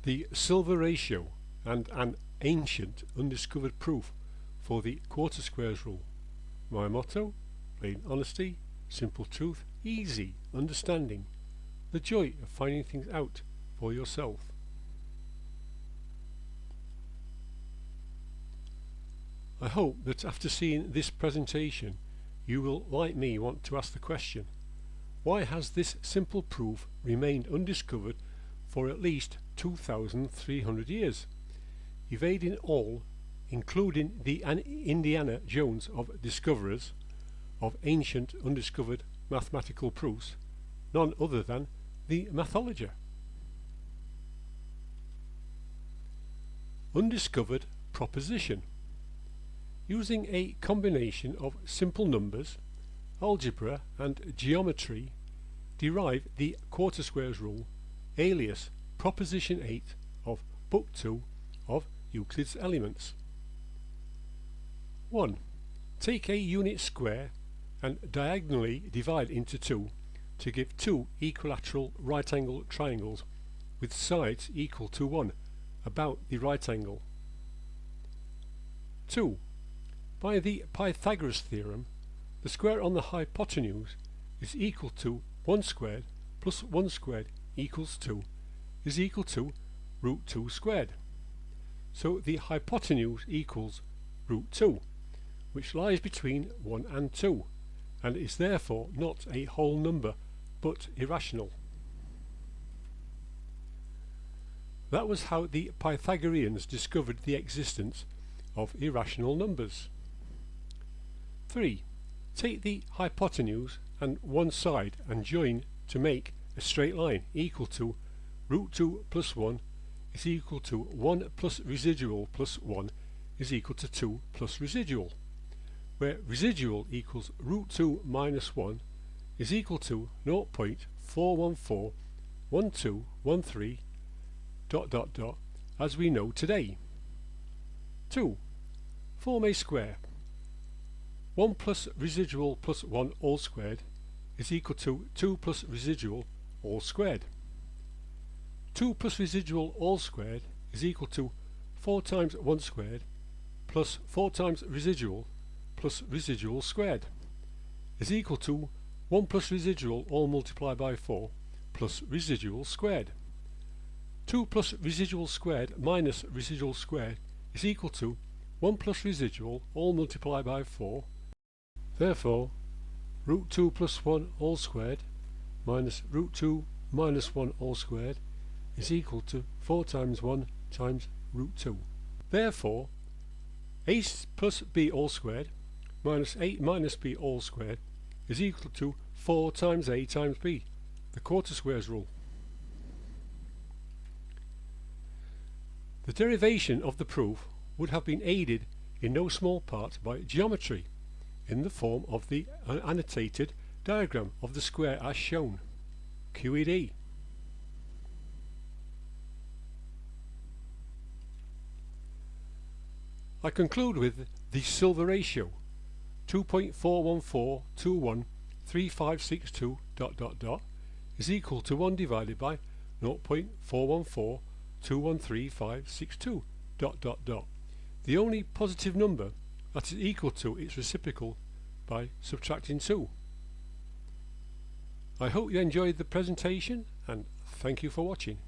the silver ratio and an ancient undiscovered proof for the quarter squares rule. My motto: plain honesty, simple truth, easy understanding, the joy of finding things out for yourself. I hope that after seeing this presentation you will, like me, want to ask the question: why has this simple proof remained undiscovered for at least 2,300 years, evading all, including the Indiana Jones of discoverers of ancient undiscovered mathematical proofs, none other than the mathologer? Undiscovered proposition. Using a combination of simple numbers, algebra and geometry, derive the quarter squares rule, alias proposition 8 of book 2 of Euclid's Elements. 1. Take a unit square and diagonally divide into 2 to give two equilateral right angle triangles with sides equal to 1 about the right angle. 2. By the Pythagorean theorem, the square on the hypotenuse is equal to 1 squared plus 1 squared equals 2 is equal to root 2 squared. So the hypotenuse equals root 2, which lies between 1 and 2, and is therefore not a whole number but irrational. That was how the Pythagoreans discovered the existence of irrational numbers. 3. Take the hypotenuse and one side and join to make a straight line equal to root 2 plus 1 is equal to 1 plus residual plus 1 is equal to 2 plus residual, where residual equals root 2 minus 1 is equal to 0.4141213 ... as we know today. 2. Form a square. 1 plus residual plus 1 all squared is equal to 2 plus residual all squared. 2 plus residual all squared is equal to 4 times 1 squared plus 4 times residual plus residual squared is equal to 1 plus residual all multiplied by 4 plus residual squared. 2 plus residual squared minus residual squared is equal to 1 plus residual all multiplied by 4. Therefore, root 2 plus 1 all squared minus root 2 minus 1 all squared is equal to 4 times 1 times root 2. Therefore, a plus b all squared minus a minus b all squared is equal to 4 times a times b, the quarter squares rule. The derivation of the proof would have been aided in no small part by geometry, in the form of the annotated diagram of the square as shown, QED. I conclude with the silver ratio, 2.414213562 ... is equal to 1 divided by 0.414213562 ... the only positive number that is equal to its reciprocal by subtracting 2. I hope you enjoyed the presentation, and thank you for watching.